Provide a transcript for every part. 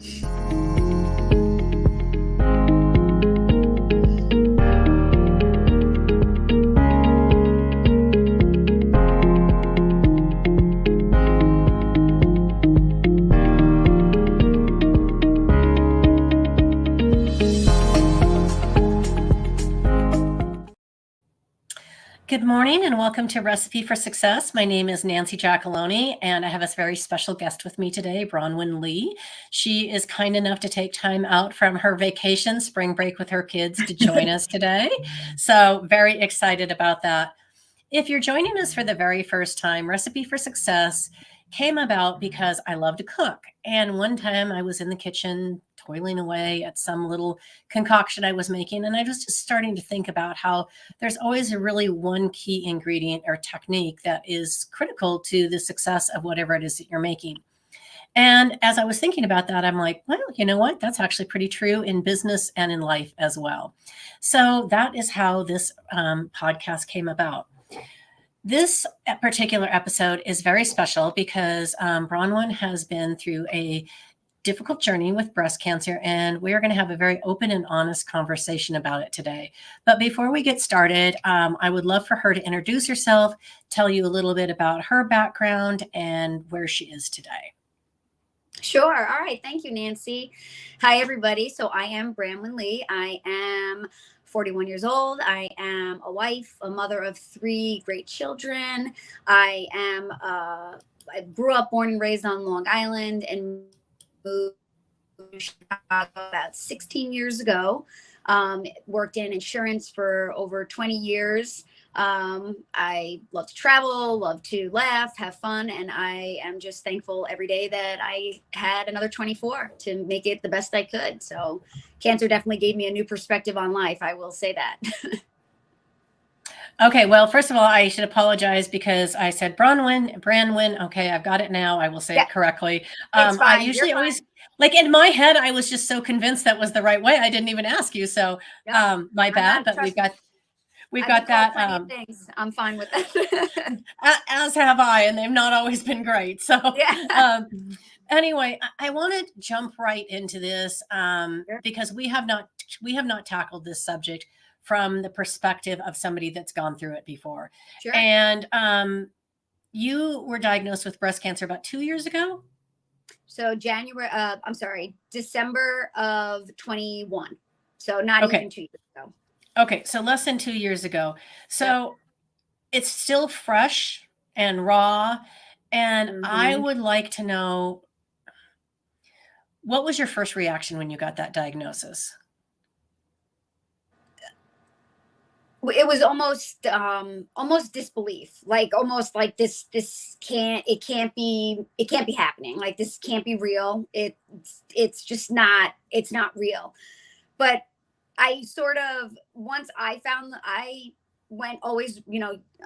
Good morning and welcome to Recipe for Success. My name is Nancy Giacalone and I have a very special guest with me today, Branwyn Lee. She is kind enough to take time out from her vacation, spring break with her kids, to join us today. So very excited about that. If you're joining us for the very first time, Recipe for Success came about because I love to cook. And one time I was in the kitchen toiling away at some little concoction I was making. And I was just starting to think about how there's always a really one key ingredient or technique that is critical to the success of whatever it is that you're making. And as I was thinking about that, I'm like, well, you know what? That's actually pretty true in business and in life as well. So that is how this podcast came about. This particular episode is very special because Branwyn has been through a difficult journey with breast cancer, and we're going to have a very open and honest conversation about it today. But before we get started, I would love for her to introduce herself, tell you a little bit about her background and where she is today. Sure. All right. Thank you, Nancy. Hi, everybody. So I am Branwyn Lee. I am 41 years old. I am a wife, a mother of 3 great children. I grew up, born and raised on Long Island and moved to Chicago about 16 years ago. Worked in insurance for over 20 years. I love to travel, love to laugh, have fun, and I am just thankful every day that I had another 24 to make it the best I could. So cancer definitely gave me a new perspective on life. I will say that. Okay, well, first of all, I should apologize because I said Branwyn. Okay, I've got it now. I will say it correctly. I usually always, like in my head, I was just so convinced that was the right way. I didn't even ask you. So my bad, but we've got that. Things. I'm fine with that. As have I, and they've not always been great. So anyway, I want to jump right into this because we have not tackled this subject from the perspective of somebody that's gone through it before. Sure. And you were diagnosed with breast cancer about 2 years ago? So December of 21. So not even 2 years ago. Okay, so less than 2 years ago. So it's still fresh and raw. And I would like to know, what was your first reaction when you got that diagnosis? It was almost disbelief, like almost like this can't be happening. Like this can't be real. It's just not, it's not real. But I sort of, once I went always,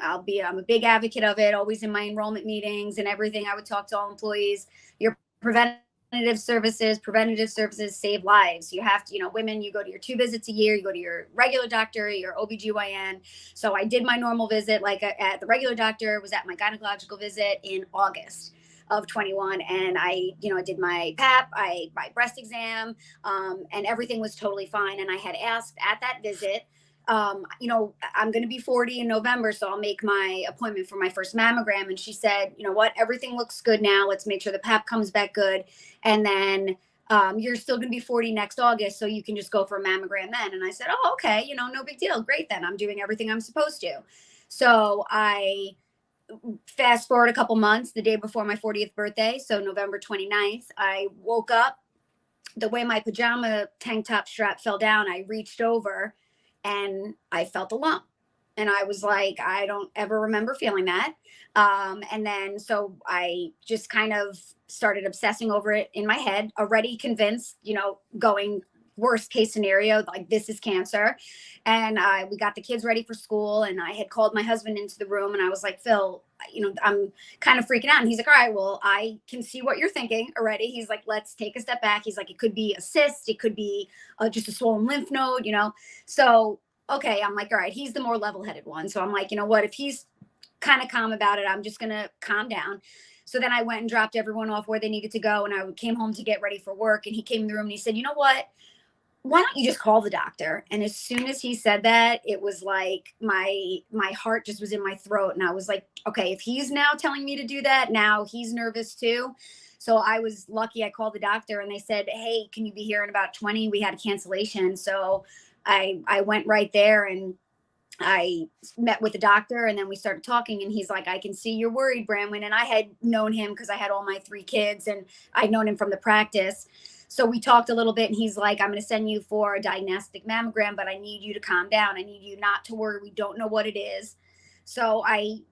I'm a big advocate of it, always in my enrollment meetings and everything. I would talk to all employees, your preventative services save lives. You have to, women, you go to your 2 visits a year, you go to your regular doctor, your OBGYN. So I did my normal visit, like at the regular doctor, was at my gynecological visit in August of 21. And I did my PAP, my breast exam, and everything was totally fine. And I had asked at that visit, I'm going to be 40 in November, so I'll make my appointment for my first mammogram. And she said, you know what, everything looks good now. Let's make sure the PAP comes back good. And then you're still going to be 40 next August, so you can just go for a mammogram then. And I said, oh, okay, no big deal. Great, then I'm doing everything I'm supposed to. So I fast forward a couple months, the day before my 40th birthday, so November 29th, I woke up. The way my pajama tank top strap fell down, I reached over and I felt a lump. And I was like, I don't ever remember feeling that. And then, so I just kind of started obsessing over it in my head, already convinced, going worst case scenario, like this is cancer. And we got the kids ready for school, and I had called my husband into the room, and I was like, Phil, I'm kind of freaking out. And he's like, all right, well, I can see what you're thinking already. He's like, let's take a step back. He's like, it could be a cyst. It could be just a swollen lymph node, So, okay. I'm like, all right, he's the more level-headed one. So I'm like, you know what, if he's kind of calm about it, I'm just going to calm down. So then I went and dropped everyone off where they needed to go. And I came home to get ready for work. And he came in the room and he said, you know what? Why don't you just call the doctor? And as soon as he said that, it was like my heart just was in my throat. And I was like, okay, if he's now telling me to do that, now he's nervous too. So I was lucky. I called the doctor and they said, hey, can you be here in about 20? We had a cancellation. So I went right there and I met with the doctor, and then we started talking, and he's like, I can see you're worried, Branwyn. And I had known him because I had all my 3 kids and I'd known him from the practice. So we talked a little bit, and he's like, I'm going to send you for a diagnostic mammogram, but I need you to calm down. I need you not to worry. We don't know what it is. So I,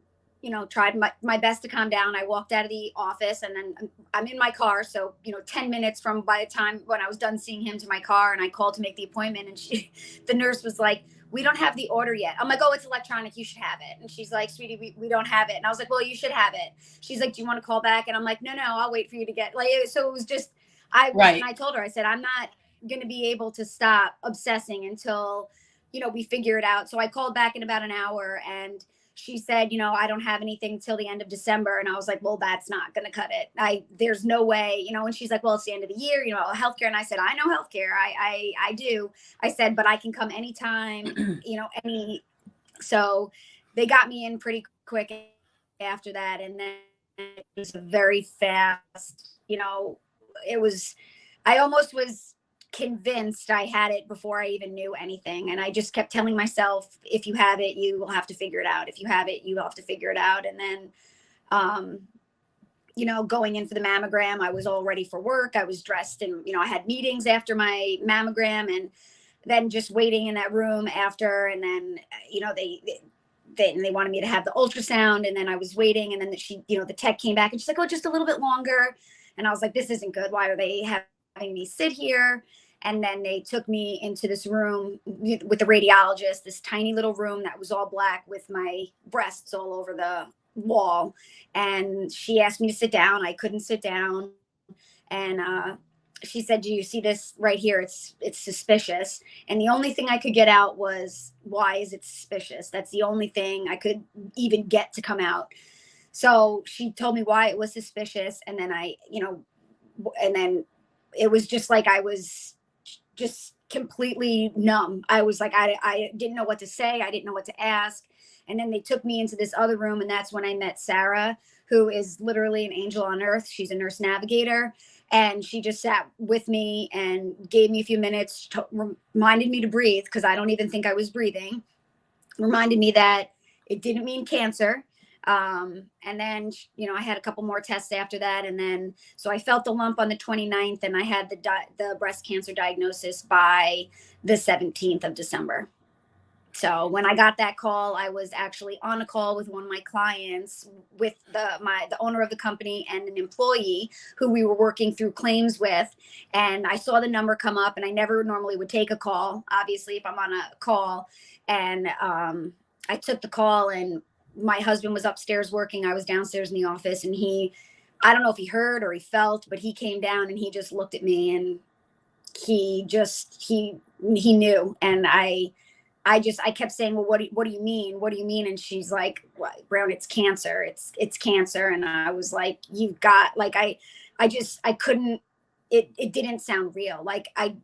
tried my best to calm down. I walked out of the office, and then I'm in my car. So, 10 minutes from by the time when I was done seeing him to my car, and I called to make the appointment, and the nurse was like, we don't have the order yet. I'm like, oh, it's electronic. You should have it. And she's like, sweetie, we don't have it. And I was like, well, you should have it. She's like, do you want to call back? And I'm like, no, I'll wait for you to get so it was just, Right. and I told her, I said, I'm not going to be able to stop obsessing until, we figure it out. So I called back in about an hour, and she said, I don't have anything till the end of December. And I was like, well, that's not going to cut it. There's no way, and she's like, well, it's the end of the year, healthcare. And I said, I know healthcare. I do. I said, but I can come anytime, so they got me in pretty quick after that. And then it was very fast, I almost was convinced I had it before I even knew anything. And I just kept telling myself, if you have it, you will have to figure it out. If you have it, you will have to figure it out. And then, going in for the mammogram, I was all ready for work. I was dressed, and, I had meetings after my mammogram, and then just waiting in that room after. And then, they wanted me to have the ultrasound, and then I was waiting. And then the tech came back, and she's like, oh, just a little bit longer. And I was like, this isn't good. Why are they having me sit here? And then they took me into this room with the radiologist, this tiny little room that was all black with my breasts all over the wall. And she asked me to sit down. I couldn't sit down. And she said, do you see this right here? It's suspicious. And the only thing I could get out was, why is it suspicious? That's the only thing I could even get to come out. So she told me why it was suspicious. And then and then it was just like, I was just completely numb. I was like, I didn't know what to say. I didn't know what to ask. And then they took me into this other room. And that's when I met Sarah, who is literally an angel on earth. She's a nurse navigator. And she just sat with me and gave me a few minutes, reminded me to breathe, because I don't even think I was breathing. Reminded me that it didn't mean cancer. And then, I had a couple more tests after that. And then, so I felt the lump on the 29th, and I had the breast cancer diagnosis by the 17th of December. So when I got that call, I was actually on a call with one of my clients, with the owner of the company and an employee who we were working through claims with. And I saw the number come up, and I never normally would take a call, obviously, if I'm on a call. And I took the call, and my husband was upstairs working. I was downstairs in the office, and I don't know if he heard or he felt, but he came down and he just looked at me, and he knew. And I kept saying, well, what do you mean? What do you mean? And she's like, well, Brown, it's cancer. It's cancer. And I was like, you've got, like, I couldn't, it didn't sound real. Like, I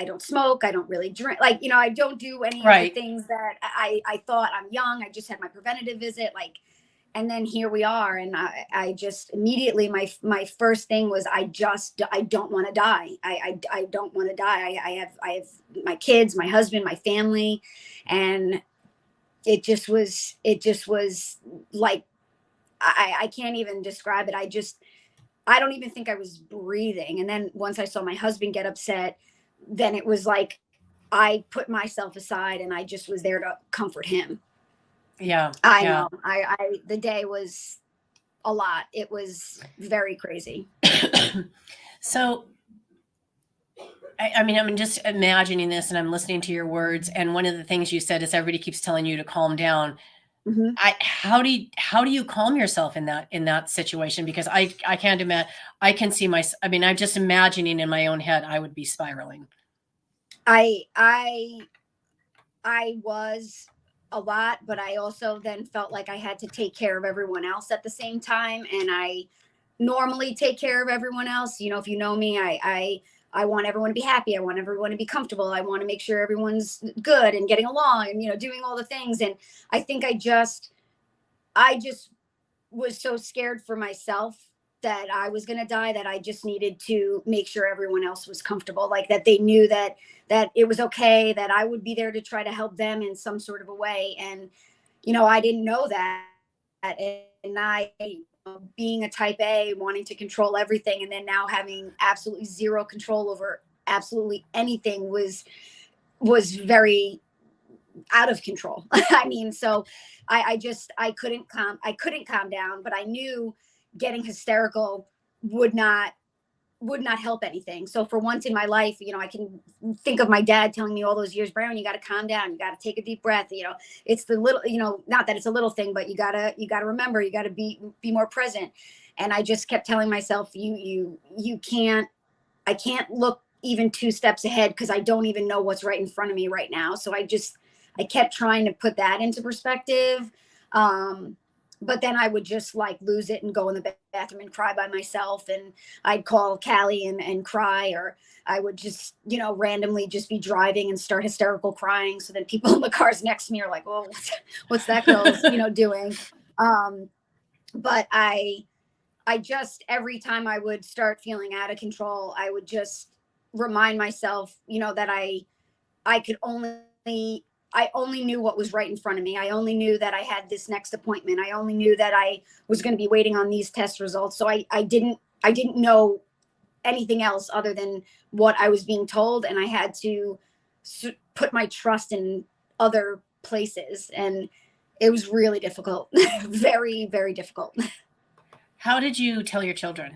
don't smoke. I don't really drink. Like, I don't do any of the things that I thought. I'm young. I just had my preventative visit. Like, and then here we are. And I just immediately, my first thing was, I don't want to die. I don't want to die. I have my kids, my husband, my family. And it just was like, I can't even describe it. I don't even think I was breathing. And then once I saw my husband get upset, then it was like, I put myself aside, and I just was there to comfort him. Yeah. I know. The day was a lot. It was very crazy. So, I mean, I'm just imagining this, and I'm listening to your words. And one of the things you said is, everybody keeps telling you to calm down. Mm-hmm. How do you calm yourself in that situation? Because I can't imagine. I can see I'm just imagining in my own head, I would be spiraling. I was a lot, but I also then felt like I had to take care of everyone else at the same time. And I normally take care of everyone else. You know, if you know me, I want everyone to be happy. I want everyone to be comfortable. I want to make sure everyone's good and getting along and, you know, doing all the things. And I think I just was so scared for myself that I was going to die that I just needed to make sure everyone else was comfortable, like that they knew that it was okay, that I would be there to try to help them in some sort of a way. And you know, I didn't know that, and I, being a type A, wanting to control everything, and then now having absolutely zero control over absolutely anything was very out of control. I mean, so I couldn't calm down, but I knew getting hysterical would not help anything. So for once in my life, you know, I can think of my dad telling me all those years, Brown, you got to calm down. You got to take a deep breath. You know, it's the little, you know, not that it's a little thing, but you gotta remember, you gotta be more present. And I just kept telling myself, you can't, I can't look even 2 steps ahead because I don't even know what's right in front of me right now. So I kept trying to put that into perspective. But then I would just like lose it and go in the bathroom and cry by myself. And I'd call Callie and cry, or I would just, you know, randomly just be driving and start hysterical crying. So then people in the cars next to me are like, "Oh, what's that girl's, you know, doing?" But I just, every time I would start feeling out of control, I would just remind myself, you know, that I could I only knew what was right in front of me. I only knew that I had this next appointment. I only knew that I was going to be waiting on these test results. So I didn't know anything else other than what I was being told. And I had to put my trust in other places. And it was really difficult. Very, very difficult. How did you tell your children?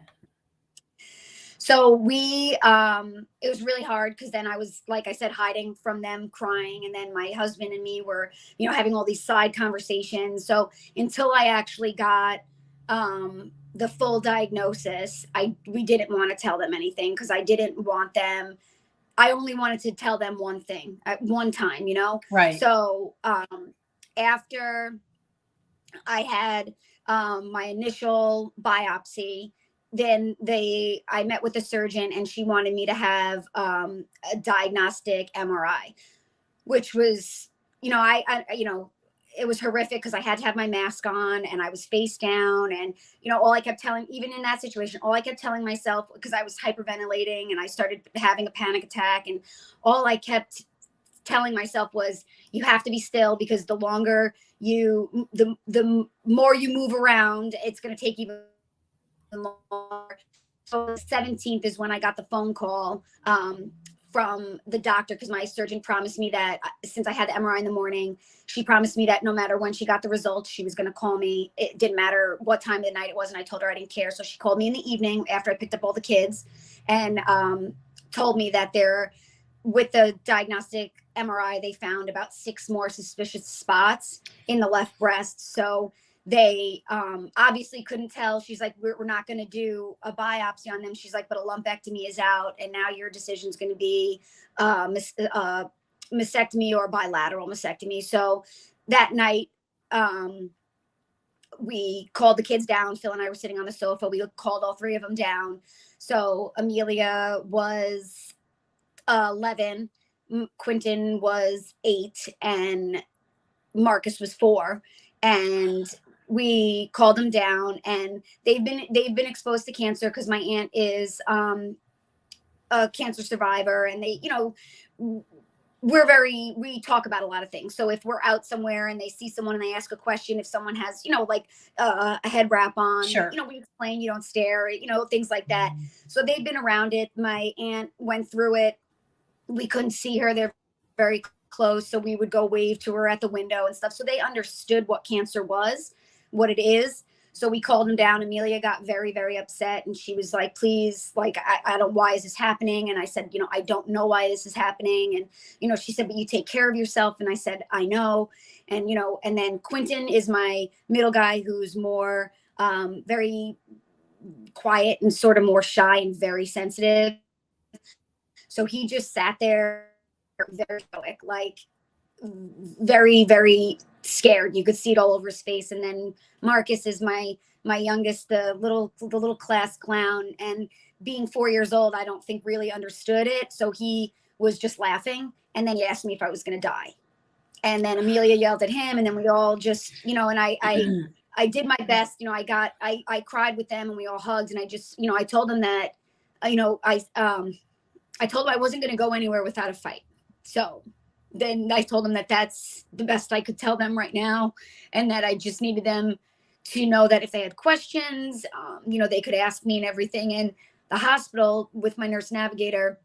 So it was really hard because then I was, like I said, hiding from them, crying. And then my husband and me were, you know, having all these side conversations. So until I actually got the full diagnosis, we didn't want to tell them anything because I didn't want them. I only wanted to tell them one thing at one time, you know? Right. So after I had my initial biopsy, then I met with the surgeon and she wanted me to have a diagnostic MRI, which was, you know, you know, it was horrific because I had to have my mask on and I was face down. And, you know, all I kept telling, even in that situation, all I kept telling myself, because I was hyperventilating and I started having a panic attack, and all I kept telling myself was, you have to be still, because the longer the more you move around, it's going to take even longer. So the 17th is when I got the phone call from the doctor, because my surgeon promised me that since I had the MRI in the morning, she promised me that no matter when she got the results, she was going to call me. It didn't matter what time of the night it was, and I told her I didn't care. So she called me in the evening after I picked up all the kids and told me that with the diagnostic MRI, they found about 6 more suspicious spots in the left breast. So they obviously couldn't tell. She's like, we're not going to do a biopsy on them. She's like, but a lumpectomy is out, and now your decision is going to be mastectomy or bilateral mastectomy. So that night, we called the kids down. Phil and I were sitting on the sofa. We called all 3 of them down. So Amelia was 11, Quentin was 8, and Marcus was 4. And we called them down, and they've been exposed to cancer because my aunt is a cancer survivor, and they, you know, we talk about a lot of things. So if we're out somewhere and they see someone and they ask a question, if someone has, you know, like a head wrap on, Sure. you know, we explain, you don't stare, you know, things like that. So they've been around it. My aunt went through it. We couldn't see her. They're very close. So we would go wave to her at the window and stuff. So they understood what cancer was, what it is. So we called them down. Amelia got very, very upset. And she was like, please, like, I don't, why is this happening? And I said, you know, I don't know why this is happening. And, you know, she said, but you take care of yourself. And I said, I know. And, you know, and then Quentin is my middle guy, who's more very quiet and sort of more shy and very sensitive. So he just sat there very stoic, like very, very scared. You could see it all over his face. And then Marcus is my youngest, the little class clown, and being 4 years old, I don't think really understood it. So he was just laughing, and then he asked me if I was going to die. And then Amelia yelled at him, and then we all just, and I did my best. I cried with them, and we all hugged, and I just, I told them that, I told them I wasn't going to go anywhere without a fight. So then I told them that that's the best I could tell them right now, and that I just needed them to know that if they had questions, they could ask me and everything. And the hospital, with my nurse navigator,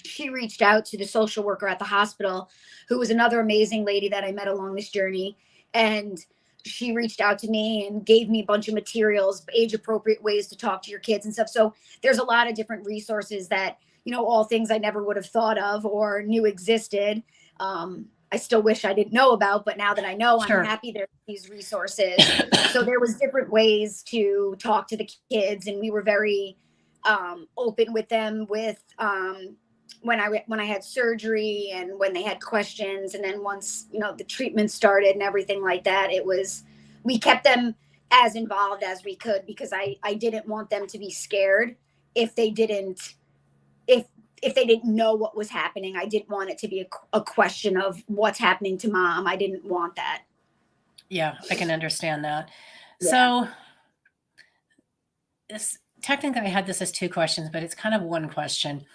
she reached out to the social worker at the hospital, who was another amazing lady that I met along this journey. And she reached out to me and gave me a bunch of materials, age appropriate ways to talk to your kids and stuff. So there's a lot of different resources that, all things I never would have thought of or knew existed. I still wish I didn't know about, but now that I know, Sure. I'm happy there's these resources. So there was different ways to talk to the kids, and we were very open with them with when I had surgery and when they had questions. And then once, the treatment started and everything like that, we kept them as involved as we could, because I didn't want them to be scared if they didn't, if they didn't know what was happening. I didn't want it to be a question of what's happening to mom. I didn't want that. Yeah, I can understand that. Yeah. So technically I had this as two questions, but it's kind of one question.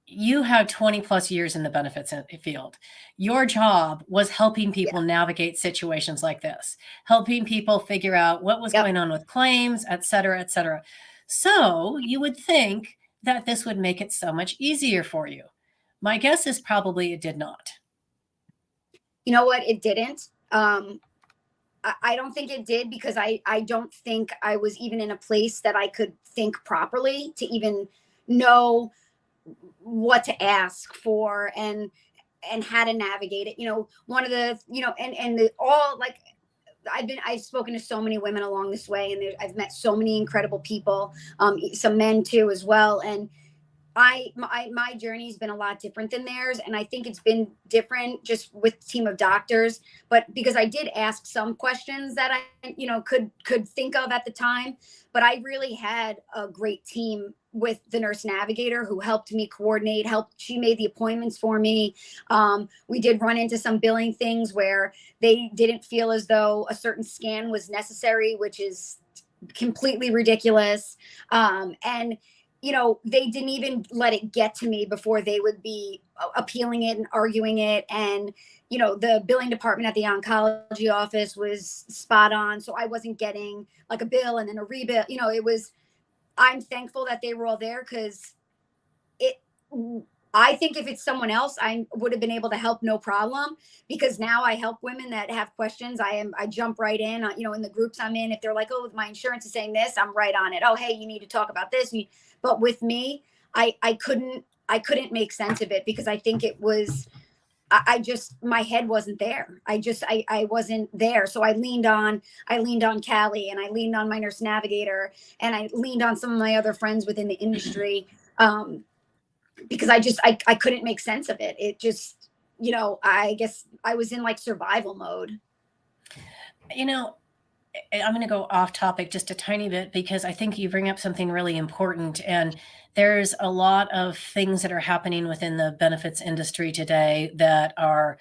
You have 20 plus years in the benefits field. Your job was helping people navigate situations like this, helping people figure out what was going on with claims, et cetera, et cetera. So you would think that this would make it so much easier for you. My guess is probably it did not. You know what? It didn't. I don't think it did, because I don't think I was even in a place that I could think properly to even know what to ask for and how to navigate it. One of the, I've spoken to so many women along this way, and I've met so many incredible people, some men too as well. And my journey's been a lot different than theirs, and I think it's been different just with team of doctors. But because I did ask some questions that I could think of at the time, but I really had a great team with the nurse navigator who helped me coordinate. She made the appointments for me. We did run into some billing things where they didn't feel as though a certain scan was necessary, which is completely ridiculous. And they didn't even let it get to me before they would be appealing it and arguing it. And, the billing department at the oncology office was spot on. So I wasn't getting like a bill and then a rebill. I'm thankful that they were all there, because I think if it's someone else, I would have been able to help no problem, because now I help women that have questions. I jump right in, in the groups I'm in. If they're like, oh, my insurance is saying this, I'm right on it. Oh, hey, you need to talk about this. But with me, I couldn't make sense of it, because I think it was, my head wasn't there. I wasn't there. So I leaned on Callie, and I leaned on my nurse navigator, and I leaned on some of my other friends within the industry. Because I couldn't make sense of it. It just, I guess I was in like survival mode. I'm going to go off topic just a tiny bit, because I think you bring up something really important. And there's a lot of things that are happening within the benefits industry today that are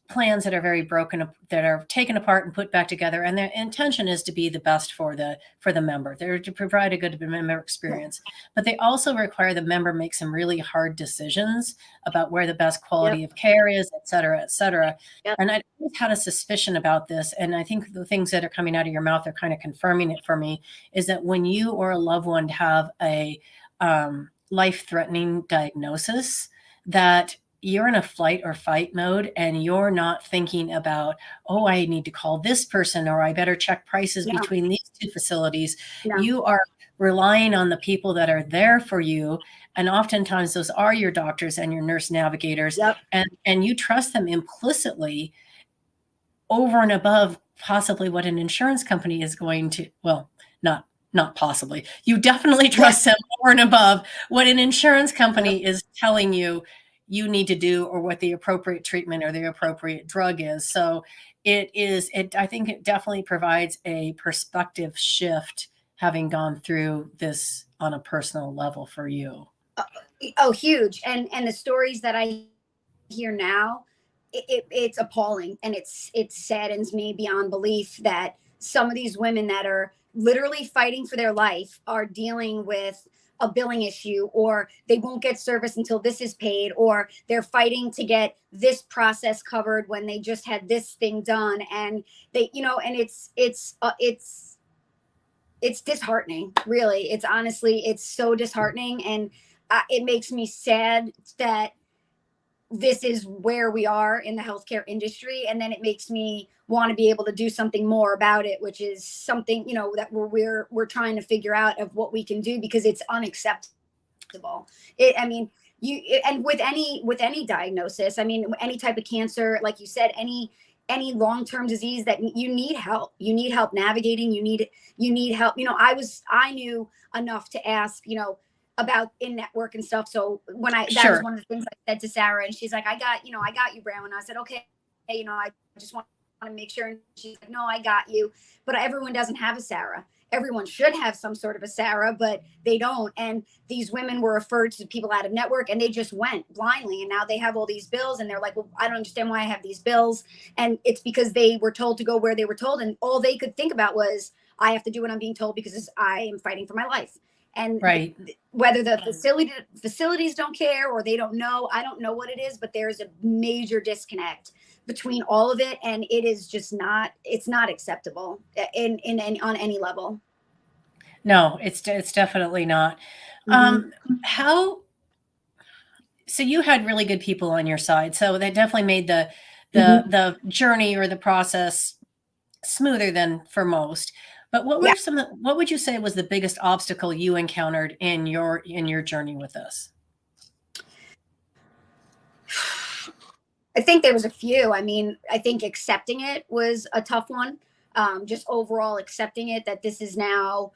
plans that are very broken, that are taken apart and put back together. And their intention is to be the best for the member. They're to provide a good member experience, but they also require the member make some really hard decisions about where the best quality of care is, et cetera, et cetera. And I always had a suspicion about this. And I think the things that are coming out of your mouth are kind of confirming it for me, is that when you or a loved one have a life-threatening diagnosis, that you're in a flight or fight mode, and you're not thinking about, oh, I need to call this person, or I better check prices between these two facilities. You are relying on the people that are there for you. And oftentimes those are your doctors and your nurse navigators. And you trust them implicitly over and above possibly what an insurance company is going to, well, not possibly. You definitely trust them over and above what an insurance company is telling you you need to do or what the appropriate treatment or the appropriate drug is. So I think it definitely provides a perspective shift having gone through this on a personal level for you. Oh, huge. And the stories that I hear now, it's appalling, and it saddens me beyond belief that some of these women that are literally fighting for their life are dealing with a billing issue, or they won't get service until this is paid, or they're fighting to get this process covered when they just had this thing done. And they, and it's disheartening, really. It's honestly, it's so disheartening. And it makes me sad that this is where we are in the healthcare industry. And then it makes me want to be able to do something more about it, which is something, that we're trying to figure out of what we can do, because it's unacceptable. I mean, and with any diagnosis, I mean, any type of cancer, like you said, any long-term disease, that you need help navigating, you need help. I knew enough to ask, about in network and stuff. So that was one of the things I said to Sarah, and she's like, I got you, Branwyn. And I said, okay, I just want to make sure. And she's like, no, I got you. But everyone doesn't have a Sarah. Everyone should have some sort of a Sarah, but they don't. And these women were referred to people out of network, and they just went blindly. And now they have all these bills, and they're like, well, I don't understand why I have these bills. And it's because they were told to go where they were told. And all they could think about was, I have to do what I'm being told because I am fighting for my life. And right. Whether the facilities don't care, or they don't know, I don't know what it is, but there's a major disconnect between all of it, and it is just it's not acceptable on any level. No, it's definitely not. So you had really good people on your side, so that definitely made the journey or the process smoother than for most. But what would you say was the biggest obstacle you encountered in your journey with this? I think there was a few. I mean, I think accepting it was a tough one. Just overall accepting it, that this is now,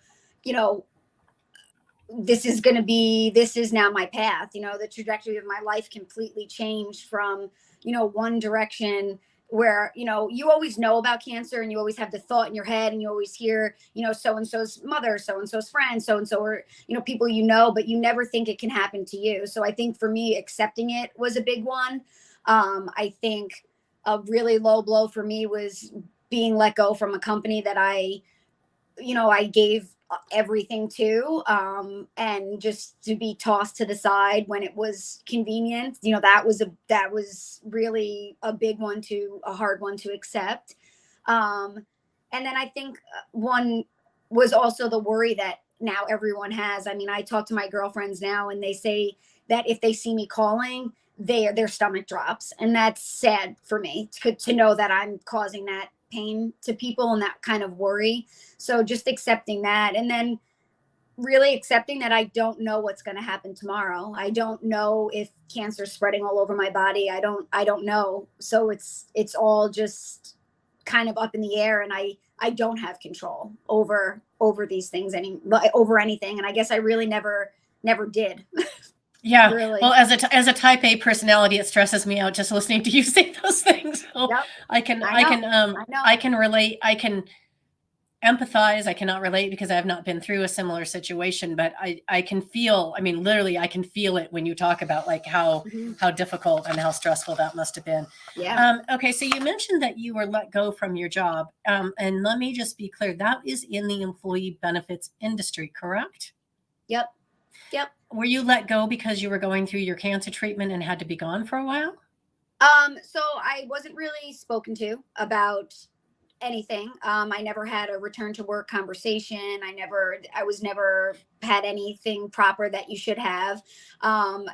this is now my path. The trajectory of my life completely changed from, one direction where, you always know about cancer, and you always have the thought in your head, and you always hear, so-and-so's mother, so-and-so's friend, so-and-so, or, people, but you never think it can happen to you. So I think for me, accepting it was a big one. I think a really low blow for me was being let go from a company that I gave everything to, and just to be tossed to the side when it was convenient. That was really a big one, a hard one to accept. And then I think one was also the worry that now everyone has. I mean, I talk to my girlfriends now, and they say that if they see me calling, their stomach drops. And that's sad for me to know that I'm causing that pain to people and that kind of worry. So just accepting that, and then really accepting that I don't know what's going to happen tomorrow. I don't know if cancer's spreading all over my body. I don't know. So it's all just kind of up in the air, and I don't have control over these things over anything. And I guess I really never did. Yeah. Really. Well, as a type A personality, it stresses me out just listening to you say those things. So yep. I can relate. I can empathize. I cannot relate because I have not been through a similar situation, but I can feel, I mean, literally I can feel it when you talk about like how difficult and how stressful that must have been. Yeah. Okay. So you mentioned that you were let go from your job. And let me just be clear, that is in the employee benefits industry, correct? Yep. Were you let go because you were going through your cancer treatment and had to be gone for a while? So I wasn't really spoken to about anything. I never had a return to work conversation. I was never had anything proper that you should have.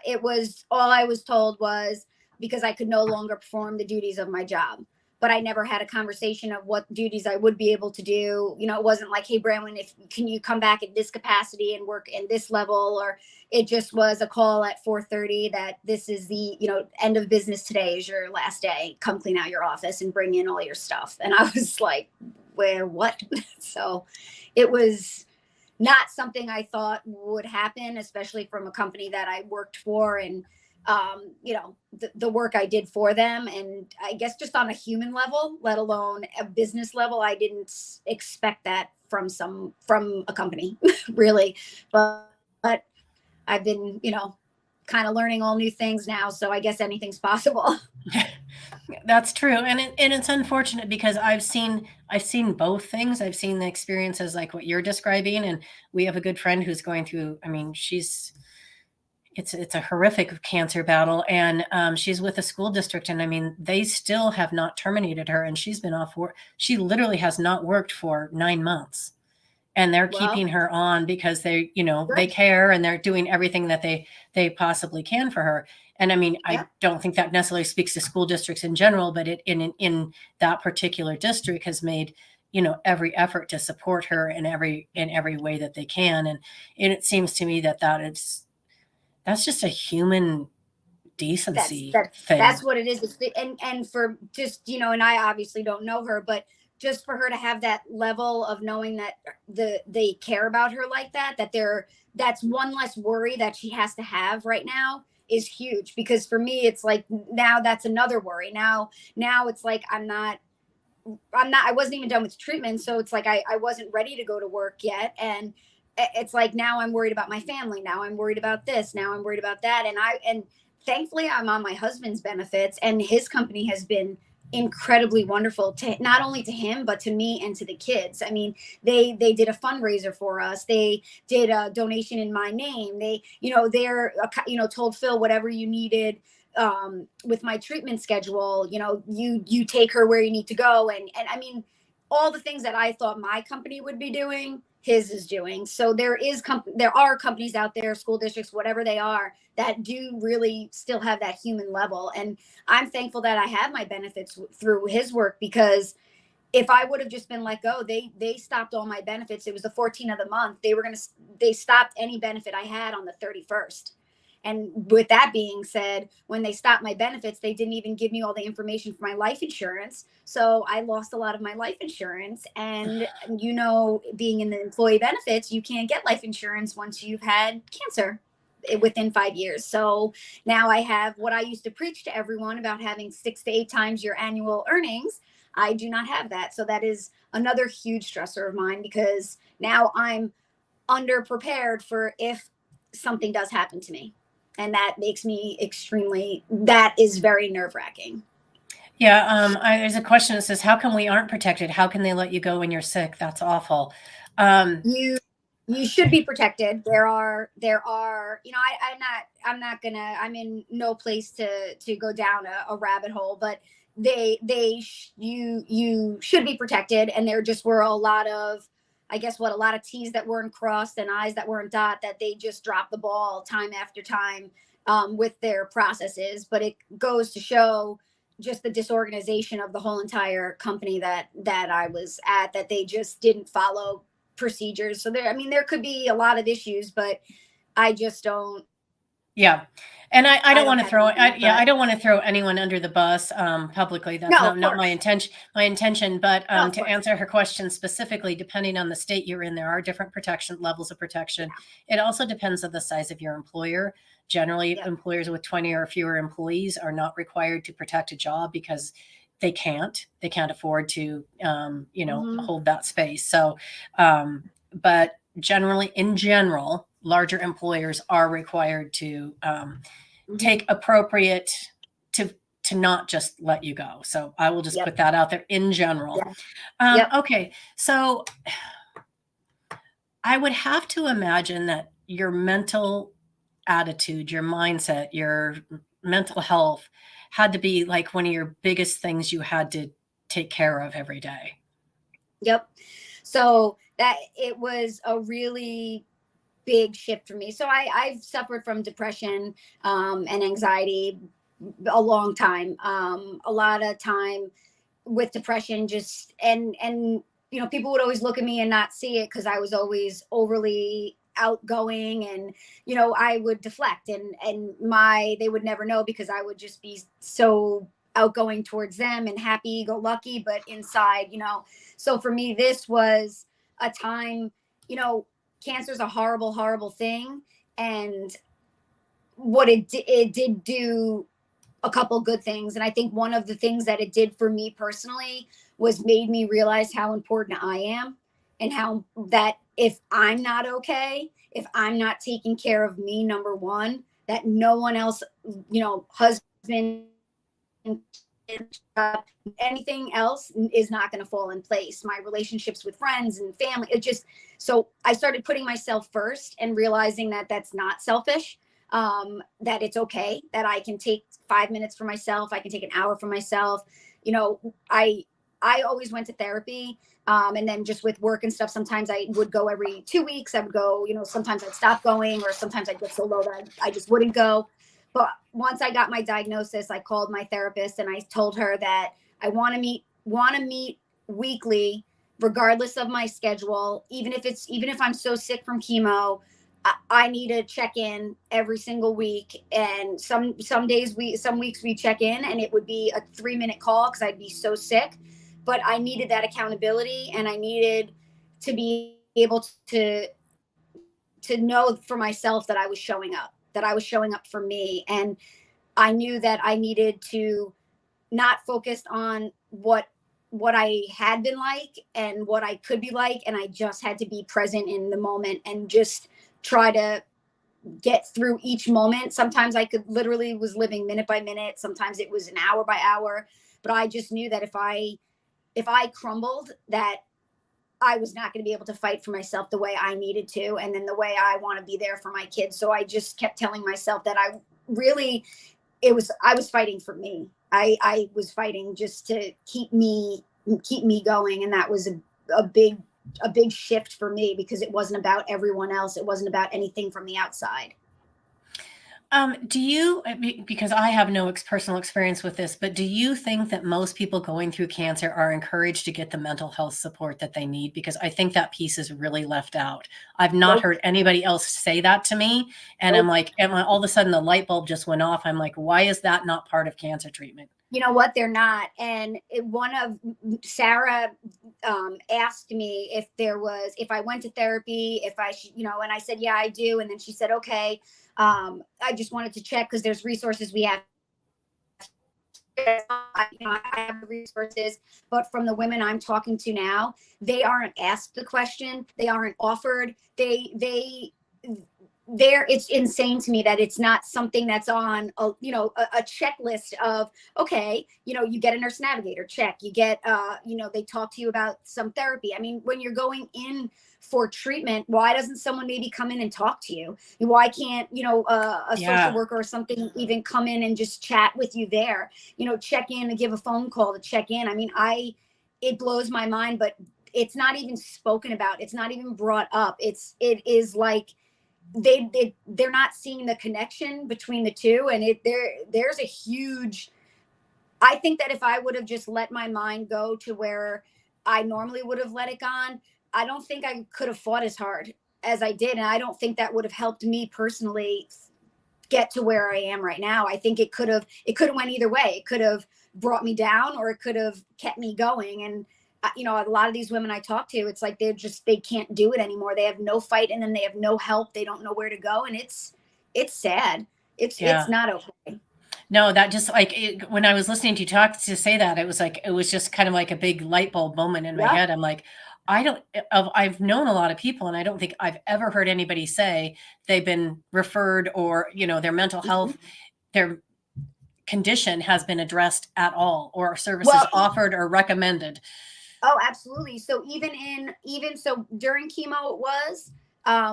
It was, all I was told was because I could no longer perform the duties of my job. But I never had a conversation of what duties I would be able to do. It wasn't like, hey, Branwyn, can you come back at this capacity and work in this level? Or it just was a call at 4:30 that this is the, end of business today is your last day. Come clean out your office and bring in all your stuff. And I was like, where, what? So it was not something I thought would happen, especially from a company that I worked for and, the work I did for them. And I guess just on a human level, let alone a business level, I didn't expect that from a company really. But I've been, kind of learning all new things now. So I guess anything's possible. That's true, and it's unfortunate because I've seen both things. I've seen the experiences like what you're describing, and we have a good friend who's going through. I mean, she's it's a horrific cancer battle, and she's with a school district, and I mean, they still have not terminated her, and she's been off work. She literally has not worked for 9 months, and they're Well, keeping her on because they, they good. care and they're doing everything that they possibly can for her. And I mean, I Yep. don't think that necessarily speaks to school districts in general, but it in that particular district has made, every effort to support her in every way that they can. And it seems to me that that's just a human that's decency that thing. that's what it is. And for just, and I obviously don't know her, but just for her to have that level of knowing that they care about her like that, that's one less worry that she has to have right now is huge. Because for me, it's like now that's another worry. Now it's like I wasn't even done with treatment. So it's like I wasn't ready to go to work yet. And it's like now I'm worried about my family. Now I'm worried about this. Now I'm worried about that. And thankfully I'm on my husband's benefits, and his company has been incredibly wonderful to not only to him but to me and to the kids. I mean, they did a fundraiser for us. They did a donation in my name. They're told Phil, whatever you needed with my treatment schedule, you take her where you need to go. And I mean, all the things that I thought my company would be doing, his is doing. So there are companies out there, school districts, whatever they are, that do really still have that human level. And I'm thankful that I have my benefits through his work, because if I would have just been let go, they stopped all my benefits. It was the 14th of the month. They stopped any benefit I had on the 31st. And with that being said, when they stopped my benefits, they didn't even give me all the information for my life insurance. So I lost a lot of my life insurance. And being in the employee benefits, you can't get life insurance once you've had cancer within 5 years. So now I have what I used to preach to everyone about having 6 to 8 times your annual earnings. I do not have that. So that is another huge stressor of mine, because now I'm underprepared for if something does happen to me. And that makes me that is very nerve wracking. Yeah, there's a question that says, "How come we aren't protected? How can they let you go when you're sick? That's awful." Um, You should be protected. There are I'm not gonna, I'm in no place to go down a rabbit hole, but you should be protected. And there just were a lot of, I guess, what, a lot of T's that weren't crossed and I's that weren't dot, that they just dropped the ball time after time with their processes. But it goes to show just the disorganization of the whole entire company that I was at, that they just didn't follow procedures. So there could be a lot of issues, but I just don't yeah, and I I don't don't want to have throw anything. I But don't want to throw anyone under the bus publicly. That's no, of not my course. intention. My intention, but No, of to course. answer her question specifically, depending on the state you're in, there are different protection levels of protection. It also depends on the size of your employer. Generally, Yep. employers with 20 or fewer employees are not required to protect a job because they can't afford to Hmm. hold that space. So, but generally, in general, larger employers are required to Hmm. take appropriate to to not just let you go. So I will just Yep. put that out there in general. Yeah. Yep. Okay, so I would have to imagine that your mental attitude, your mindset, your mental health had to be like one of your biggest things you had to take care of every day. Yep. So that it was a really big shift for me. So I've suffered from depression and anxiety a long time. A lot of time with depression, just and people would always look at me and not see it, because I was always overly outgoing. And I would deflect, and my they would never know, because I would just be so outgoing towards them and happy go lucky, but inside, so for me this was a time, you know cancer is a horrible thing. And it did do a couple good things. And I think one of the things that it did for me personally was made me realize how important I am, and how that if I'm not okay, if I'm not taking care of me, number one, that no one else, husband, anything else is not going to fall in place. My relationships with friends and family, so I started putting myself first and realizing that that's not selfish. That it's okay that I can take 5 minutes for myself. I can take an hour for myself. I always went to therapy. And then just with work and stuff, sometimes I would go every 2 weeks. I would go, sometimes I'd stop going, or sometimes I'd get so low that I just wouldn't go. But once I got my diagnosis, I called my therapist and I told her that I want to meet weekly, regardless of my schedule. Even if I'm so sick from chemo, I need to check in every single week. And some weeks we check in and it would be a 3-minute call because I'd be so sick. But I needed that accountability, and I needed to be able to know for myself that I was showing up for me. And I knew that I needed to not focus on what I had been like and what I could be like. And I just had to be present in the moment and just try to get through each moment. Sometimes I could literally was living minute by minute. Sometimes it was an hour by hour, but I just knew that if I crumbled, that I was not going to be able to fight for myself the way I needed to, and then the way I want to be there for my kids. So I just kept telling myself that I was fighting for me. I was fighting just to keep me going. And that was a big shift for me, because it wasn't about everyone else. It wasn't about anything from the outside. Do you, because I have no personal experience with this, but do you think that most people going through cancer are encouraged to get the mental health support that they need? Because I think that piece is really left out. I've not heard anybody else say that to me. And I'm like, all of a sudden the light bulb just went off. I'm like, why is that not part of cancer treatment? You know what? They're not. And Sarah asked me if I went to therapy, if I, and I said, yeah, I do. And then she said, okay. I just wanted to check because there's resources we have. I have the resources, but from the women I'm talking to now, they aren't asked the question. They aren't offered. It's insane to me that it's not something that's on a checklist of, okay, you get a nurse navigator, check, you get, they talk to you about some therapy. I mean, when you're going in for treatment, why doesn't someone maybe come in and talk to you? Why can't, a social worker or something even come in and just chat with you there, check in and give a phone call to check in. I mean, it blows my mind, but it's not even spoken about. It's not even brought up. It is like, they're not seeing the connection between the two. And there's a huge, I think that if I would have just let my mind go to where I normally would have let it gone, I don't think I could have fought as hard as I did. And I don't think that would have helped me personally get to where I am right now. I think it could have went either way. It could have brought me down, or it could have kept me going. And a lot of these women I talk to, it's like they can't do it anymore. They have no fight, and then they have no help. They don't know where to go. And it's sad. It's not okay. No, that just when I was listening to you say that, it was just kind of like a big light bulb moment in my head. I'm like, I've known a lot of people, and I don't think I've ever heard anybody say they've been referred, or, their mental health, their condition has been addressed at all, or services offered or recommended. Oh, absolutely. So so during chemo, it was,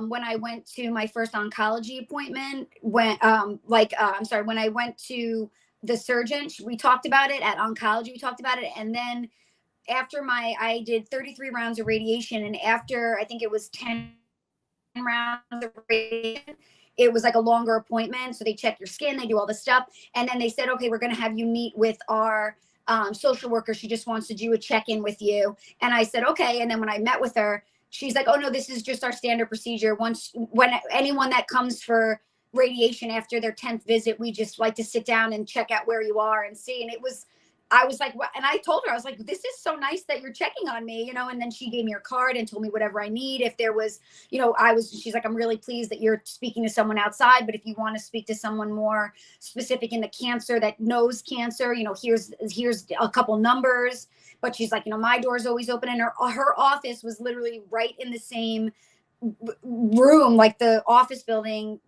when I went to my first oncology appointment, when I went to the surgeon, we talked about it at oncology. We talked about it. And then after I did 33 rounds of radiation. And after, I think it was 10 rounds of radiation, it was like a longer appointment. So they check your skin, they do all the stuff. And then they said, okay, we're going to have you meet with our social worker. She just wants to do a check-in with you. And I said, okay. And then when I met with her, she's like, oh no, this is just our standard procedure. When anyone that comes for radiation after their 10th visit, we just like to sit down and check out where you are and see. And I was like, what? And I told her, I was like, this is so nice that you're checking on me, you know? And then she gave me her card and told me whatever I need. If there was, you know, she's like, I'm really pleased that you're speaking to someone outside, but if you want to speak to someone more specific in the cancer that knows cancer, you know, here's a couple numbers. But she's like, you know, my door's always open. And her office was literally right in the same room, like the office building,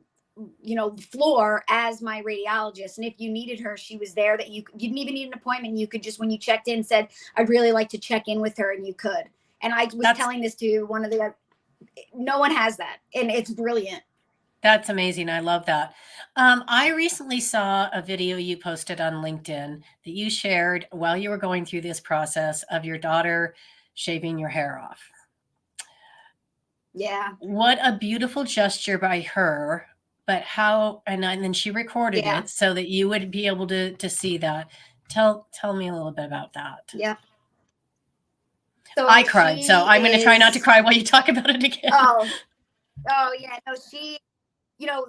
you know, floor as my radiologist. And if you needed her, she was there. That you didn't even need an appointment. You could just, when you checked in, said, I'd really like to check in with her, and you could. And I was telling this to one of the, no one has that, and it's brilliant. That's amazing. I love that. I recently saw a video you posted on LinkedIn that you shared while you were going through this process of your daughter shaving your hair off. Yeah. What a beautiful gesture by her, but how, and then she recorded it so that you would be able to see that. Tell me a little bit about that. Yeah. So I cried, so I'm going to try not to cry while you talk about it again. Oh yeah. No, she, you know,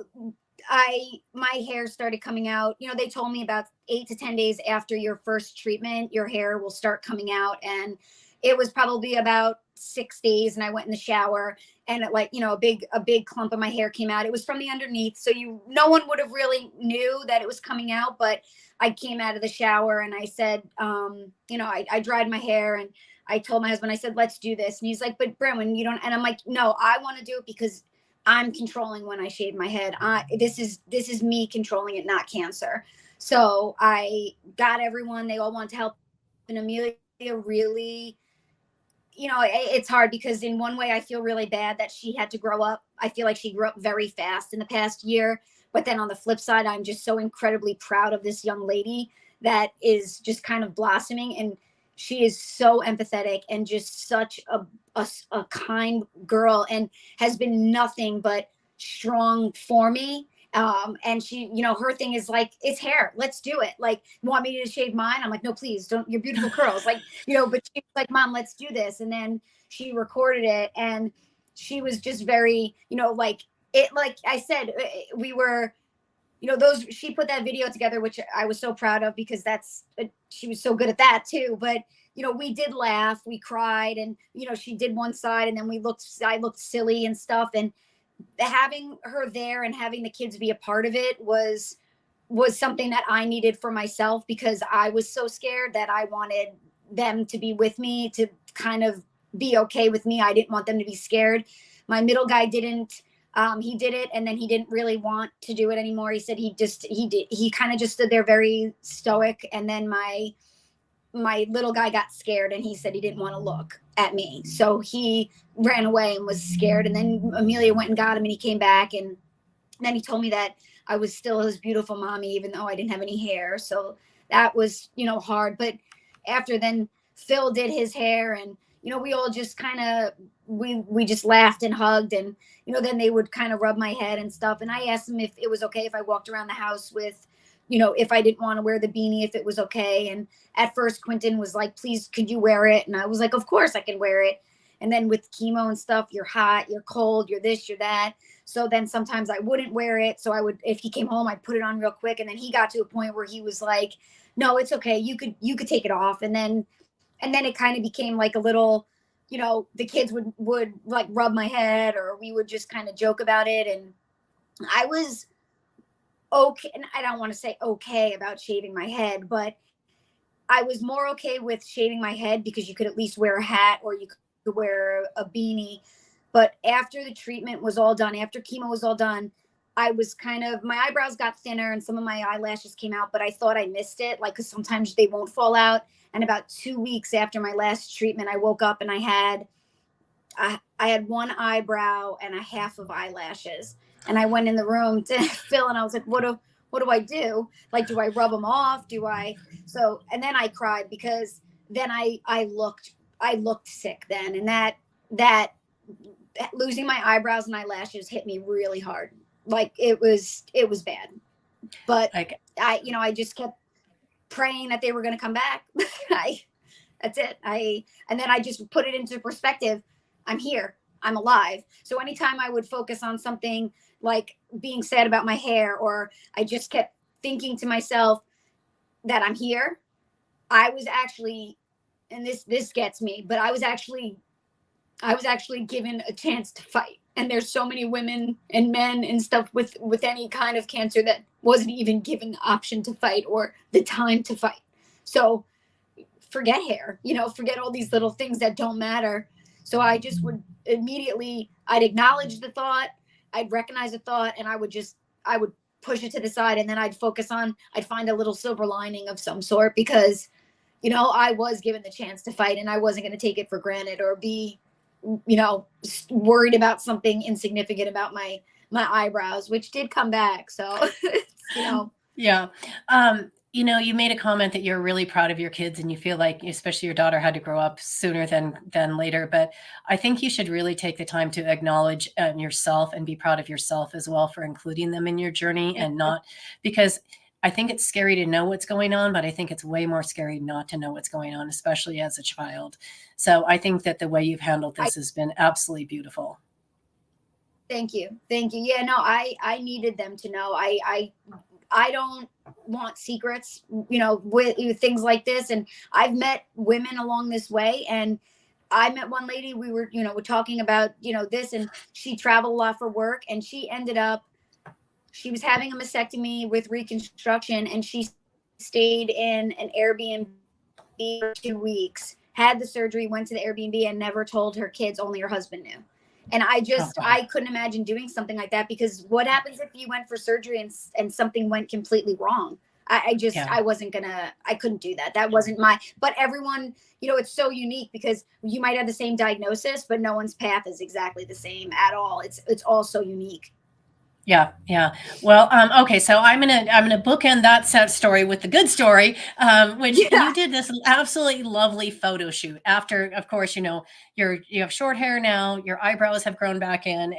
my hair started coming out, you know, they told me about 8 to 10 days after your first treatment, your hair will start coming out. And it was probably about 6 days. And I went in the shower, and it, like, you know, a big clump of my hair came out. It was from the underneath. So no one would have really knew that it was coming out, but I came out of the shower and I said, you know, I dried my hair, and I told my husband, I said, let's do this. And he's like, but Branwyn, you don't. And I'm like, no, I want to do it because I'm controlling when I shave my head. This is me controlling it, not cancer. So I got everyone, they all want to help. And Amelia really, you know, it's hard because in one way I feel really bad that she had to grow up. I feel like she grew up very fast in the past year. But then on the flip side, I'm just so incredibly proud of this young lady that is just kind of blossoming. And she is so empathetic and just such a kind girl, and has been nothing but strong for me. And she, you know, her thing is like, it's hair, let's do it. Like, you want me to shave mine? I'm like, no, please don't, your beautiful curls. Like, you know, but she's like, Mom, let's do this. And then she recorded it, and she was just very, you know, like I said, we were, you know, she put that video together, which I was so proud of, because she was so good at that too. But, you know, we did laugh, we cried, and, you know, she did one side, and then I looked silly and stuff. And having her there and having the kids be a part of it was something that I needed for myself, because I was so scared that I wanted them to be with me, to kind of be okay with me. I didn't want them to be scared. My middle guy didn't. He did it, and then he didn't really want to do it anymore. He said he kind of just stood there very stoic. And then my little guy got scared, and he said he didn't want to look at me. So he ran away and was scared. And then Amelia went and got him, and he came back. And then he told me that I was still his beautiful mommy, even though I didn't have any hair. So that was, you know, hard. But after then Phil did his hair, and, you know, we all just kind of, we just laughed and hugged. And, you know, then they would kind of rub my head and stuff. And I asked them if it was okay if I walked around the house with, you know, if I didn't want to wear the beanie, if it was okay. And at first Quentin was like, please, could you wear it? And I was like, of course I can wear it. And then with chemo and stuff, you're hot, you're cold, you're this, you're that. So then sometimes I wouldn't wear it. So I would, if he came home, I'd put it on real quick. And then he got to a point where he was like, no, it's okay. You could take it off. And then it kind of became like a little, you know, the kids would like rub my head, or we would just kind of joke about it. And I was okay. And I don't want to say okay about shaving my head, but I was more okay with shaving my head because you could at least wear a hat, or you could wear a beanie. But after the treatment was all done, after chemo was all done, I was kind of, my eyebrows got thinner and some of my eyelashes came out, but I thought I missed it. Like, cause sometimes they won't fall out. And about 2 weeks after my last treatment, I woke up and I had one eyebrow and a half of eyelashes. And I went in the room to Phil, and I was like, what do I do? Like, do I rub them off? And then I cried, because then I looked sick then. And that losing my eyebrows and eyelashes hit me really hard. Like, it was bad. But I just kept praying that they were going to come back. That's it. And then I just put it into perspective. I'm here. I'm alive. So anytime I would focus on something like being sad about my hair, or I just kept thinking to myself that I'm here, I was actually, and this gets me, but I was actually given a chance to fight. And there's so many women and men and stuff with any kind of cancer that wasn't even given the option to fight or the time to fight. So forget hair, forget all these little things that don't matter. So I just would immediately, I'd acknowledge the thought, I'd recognize the thought, and I would push it to the side, and then I'd find a little silver lining of some sort, because I was given the chance to fight, and I wasn't going to take it for granted or be, worried about something insignificant about my eyebrows, which did come back. So, Yeah. You made a comment that you're really proud of your kids and you feel like, especially your daughter, had to grow up sooner than later. But I think you should really take the time to acknowledge yourself and be proud of yourself as well for including them in your journey, and not because I think it's scary to know what's going on, but I think it's way more scary not to know what's going on, especially as a child. So I think that the way you've handled this has been absolutely beautiful. Thank you. Thank you. Yeah, no, I needed them to know. I don't want secrets, with things like this. And I've met women along this way, and I met one lady, we're talking about, this, and she traveled a lot for work, and she was having a mastectomy with reconstruction, and she stayed in an Airbnb for 2 weeks, had the surgery, went to the Airbnb, and never told her kids, only her husband knew. And I couldn't imagine doing something like that, because what happens if you went for surgery and something went completely wrong? Yeah. I couldn't do that. That wasn't but everyone, it's so unique, because you might have the same diagnosis, but no one's path is exactly the same at all. It's all so unique. Yeah, yeah. Well, okay. So I'm gonna bookend that sad story with the good story, which Yeah. you did this absolutely lovely photo shoot after, of course, you have short hair now, your eyebrows have grown back in,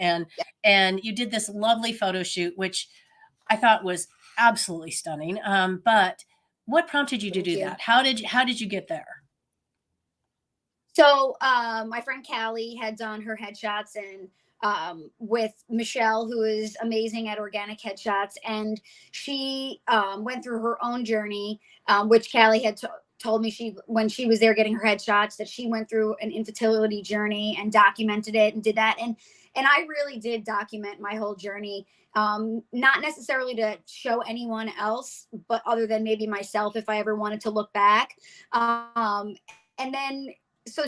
and you did this lovely photo shoot, which I thought was absolutely stunning. But what prompted you to Thank do you. that? How did you get there? So my friend Callie had done her headshots, and with Michelle, who is amazing at organic headshots, and she went through her own journey, which Callie had told me, when she was there getting her headshots, that she went through an infertility journey and documented it and did that. And I really did document my whole journey, not necessarily to show anyone else, but other than maybe myself, if I ever wanted to look back. And then so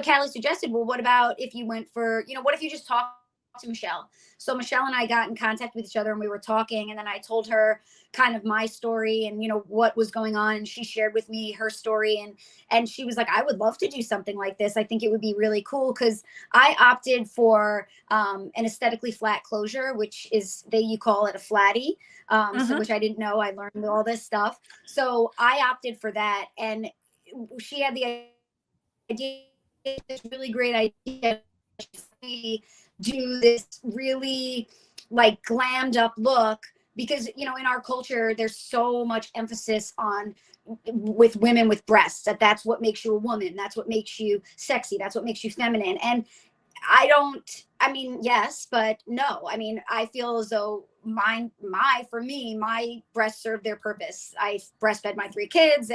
Callie suggested, well, what about if you went for, what if you just talked to Michelle? So Michelle and I got in contact with each other, and we were talking, and then I told her kind of my story and, what was going on. And she shared with me her story, and she was like, I would love to do something like this. I think it would be really cool, because I opted for an aesthetically flat closure, which is, you call it a flatty. So, which I didn't know. I learned all this stuff. So I opted for that. And she had the idea, this really great idea, do this really like glammed up look, because in our culture there's so much emphasis on, with women with breasts, that's what makes you a woman, that's what makes you sexy, that's what makes you feminine. And yes, but no. I feel as though for me, my breasts serve their purpose. I breastfed my 3 kids.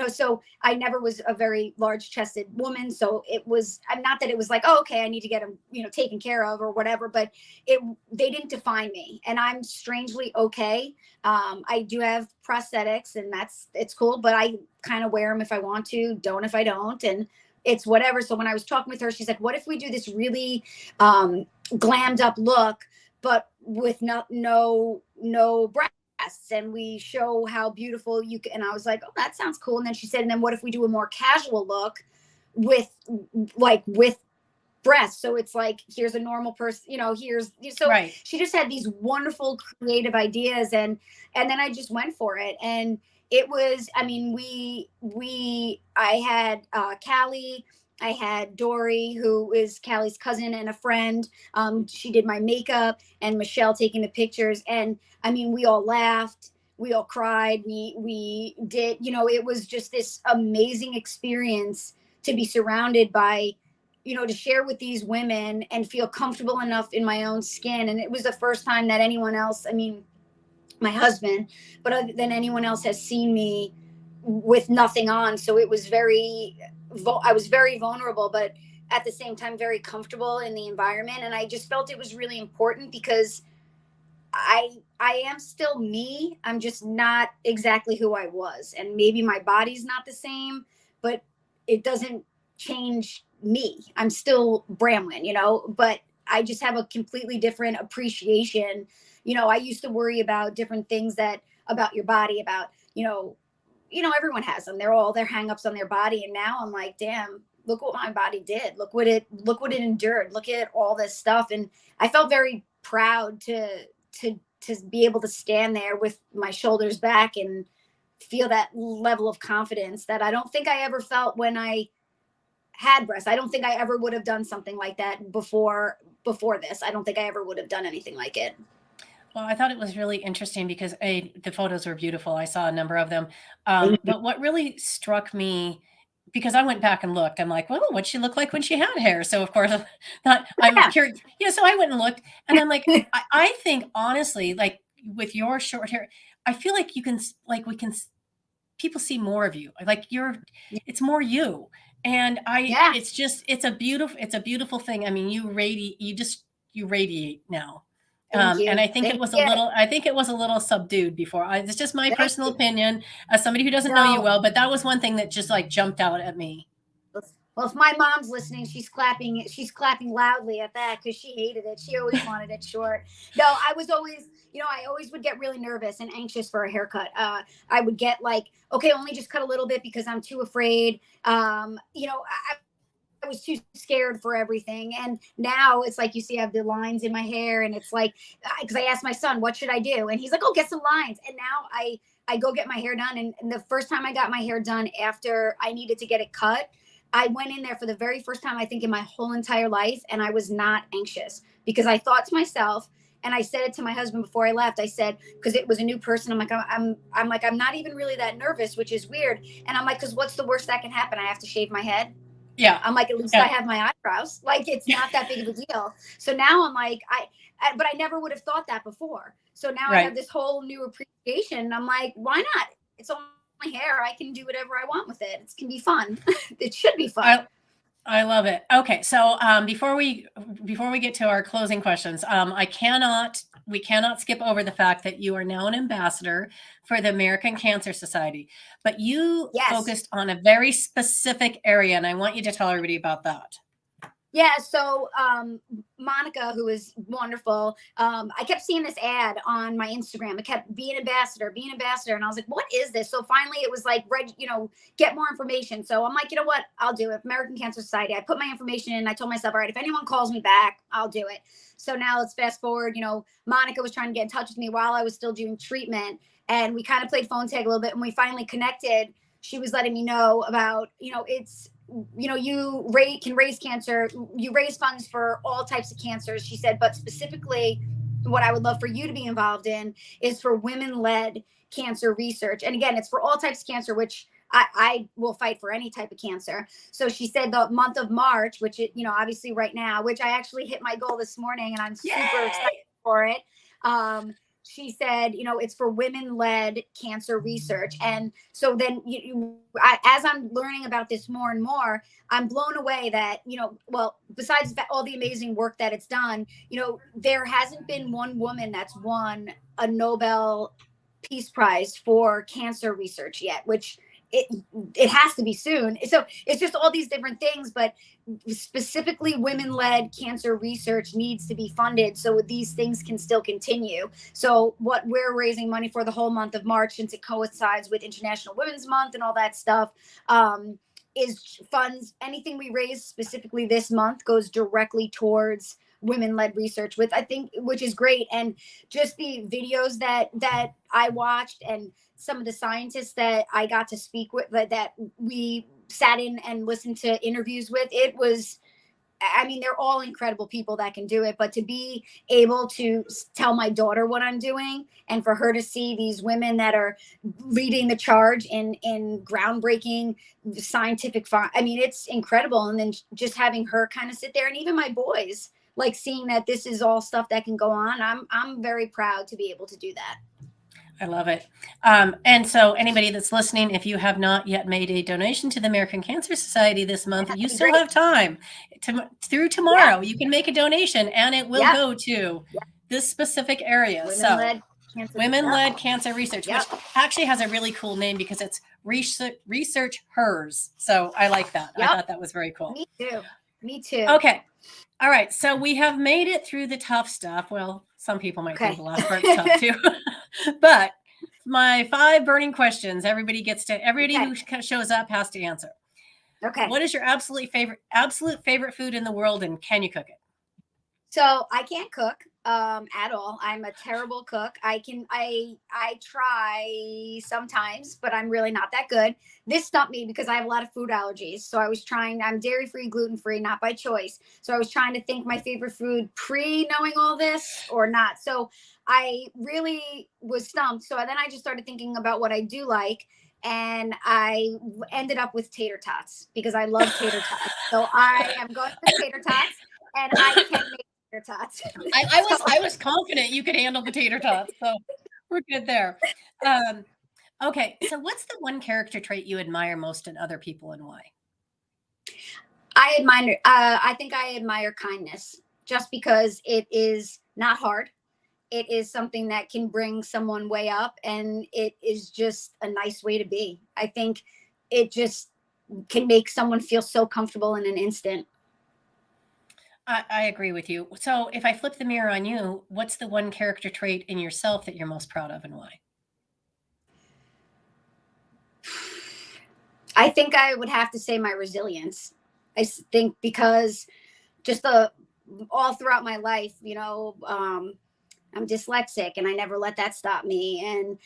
So I never was a very large chested woman. So it was, not that it was like, oh, okay, I need to get them, taken care of or whatever, but they didn't define me, and I'm strangely okay. I do have prosthetics, and it's cool, but I kind of wear them if I want to, don't if I don't. And it's whatever. So when I was talking with her, she's like, what if we do this really glammed up look, but with no breasts, and we show how beautiful you can. And I was like, oh, that sounds cool. And then she said, and then what if we do a more casual look with breasts? So it's like, here's a normal person, so Right. she just had these wonderful creative ideas, and then I just went for it. And it was, I had Callie, I had Dory, who is Callie's cousin and a friend. She did my makeup, and Michelle taking the pictures. And we all laughed, we all cried, we did, it was just this amazing experience to be surrounded by, to share with these women and feel comfortable enough in my own skin. And it was the first time that anyone else, my husband, but other than anyone else, has seen me with nothing on. So it was I was very vulnerable, but at the same time, very comfortable in the environment. And I just felt it was really important because I am still me. I'm just not exactly who I was. And maybe my body's not the same, but it doesn't change me. I'm still Bramwyn, but I just have a completely different appreciation. I used to worry about different things that about your body, about, everyone has them. They're all their hangups on their body. And now I'm like, damn, look what my body did. Look what it endured. Look at all this stuff. And I felt very proud to be able to stand there with my shoulders back and feel that level of confidence that I don't think I ever felt when I had breasts. I don't think I ever would have done something like that before this. I don't think I ever would have done anything like it. Well, I thought it was really interesting because the photos were beautiful. I saw a number of them. But what really struck me, because I went back and looked, I'm like, well, what'd she look like when she had hair? So of course, I'm Yeah. curious. So I went and looked, and I'm like, I think honestly, like with your short hair, I feel like people see more of you. Like it's more you. And Yeah. it's a beautiful thing. I mean, you radiate now. Thank And you. Thank you. I think it was a little subdued before. It's just my Thank personal you. opinion as somebody who doesn't know you No. well, but that was one thing that just like jumped out at me. Well, if my mom's listening, she's clapping. She's clapping loudly at that because she hated it. She always wanted it short. No, I was always, I always would get really nervous and anxious for a haircut. I would get like, okay, only just cut a little bit because I'm too afraid. I was too scared for everything. And now it's like, you see, I have the lines in my hair, and it's like, because I asked my son, what should I do? And he's like, oh, get some lines. And now I go get my hair done. And the first time I got my hair done after I needed to get it cut, I went in there for the very first time, I think, in my whole entire life. And I was not anxious because I thought to myself, and I said it to my husband before I left. I said, because it was a new person, I'm not even really that nervous, which is weird. And I'm like, because what's the worst that can happen? I have to shave my head. Yeah. I'm like, at least I Yeah. have my eyebrows. Like, it's not that big of a deal. So now I'm like, but I never would have thought that before. So now I have Right. this whole new appreciation. And I'm like, why not? It's only hair. I can do whatever I want with it. It can be fun. It should be fun. I love it. Okay, so before we get to our closing questions, we cannot skip over the fact that you are now an ambassador for the American Cancer Society, but you Yes. focused on a very specific area, and I want you to tell everybody about that. Yeah, so Monica, who is wonderful, I kept seeing this ad on my Instagram. It kept being ambassador, and I was like, "What is this?" So finally, it was like, get more information. So I'm like, you know what? I'll do it. American Cancer Society. I put my information in. I told myself, all right, if anyone calls me back, I'll do it. So now let's fast forward. Monica was trying to get in touch with me while I was still doing treatment, and we kind of played phone tag a little bit. And we finally connected. She was letting me know about, it's can raise cancer. You raise funds for all types of cancers, she said, but specifically what I would love for you to be involved in is for women-led cancer research. And again, it's for all types of cancer, which I will fight for any type of cancer. So she said the month of March, which obviously right now, which I actually hit my goal this morning, and I'm super excited for it. She said, it's for women-led cancer research. And so then as I'm learning about this more and more, I'm blown away that, besides all the amazing work that it's done, there hasn't been one woman that's won a Nobel Peace Prize for cancer research yet, which it has to be soon. So it's just all these different things, but specifically women-led cancer research needs to be funded so these things can still continue. So what we're raising money for the whole month of March, since it coincides with International Women's Month and all that stuff, is funds. Anything we raise specifically this month goes directly towards women-led research, which is great. And just the videos that I watched, and some of the scientists that I got to speak with, that we sat in and listened to interviews with, they're all incredible people that can do it. But to be able to tell my daughter what I'm doing, and for her to see these women that are leading the charge in groundbreaking scientific, it's incredible. And then just having her kind of sit there, and even my boys, like seeing that this is all stuff that can go on. I'm very proud to be able to do that. I love it. And so, anybody that's listening, if you have not yet made a donation to the American Cancer Society this month, you That'd be still great. have time. Through Yeah. tomorrow. You can make a donation, and it will Yep. go to Yep. this specific area. Women-led cancer. Women-led Yep. cancer research, Yep. which actually has a really cool name because it's research hers. So I like that. I Yep. thought that was very cool. Me too. Me too. Okay. All right. So we have made it through the tough stuff. Well, some people might think the last part's tough too. But my 5 burning questions, everybody who shows up has to answer. Okay. What is your absolute favorite food in the world, and can you cook it? So I can't cook at all. I'm a terrible cook. I try sometimes, but I'm really not that good. This stumped me because I have a lot of food allergies. So I'm dairy free, gluten free, not by choice. So I was trying to think my favorite food pre knowing all this or not. So I really was stumped. So then I just started thinking about what I do like. And I ended up with tater tots because I love tater tots. So I am going with tater tots, and I can make tater tots. I was confident you could handle the tater tots, so we're good there. Okay, so what's the one character trait you admire most in other people, and why? I think I admire kindness, just because it is not hard. It is something that can bring someone way up, and it is just a nice way to be. I think it just can make someone feel so comfortable in an instant. I agree with you. So if I flip the mirror on you, what's the one character trait in yourself that you're most proud of, and why? I think I would have to say my resilience. I think because just all throughout my life, I'm dyslexic, and I never let that stop me. And,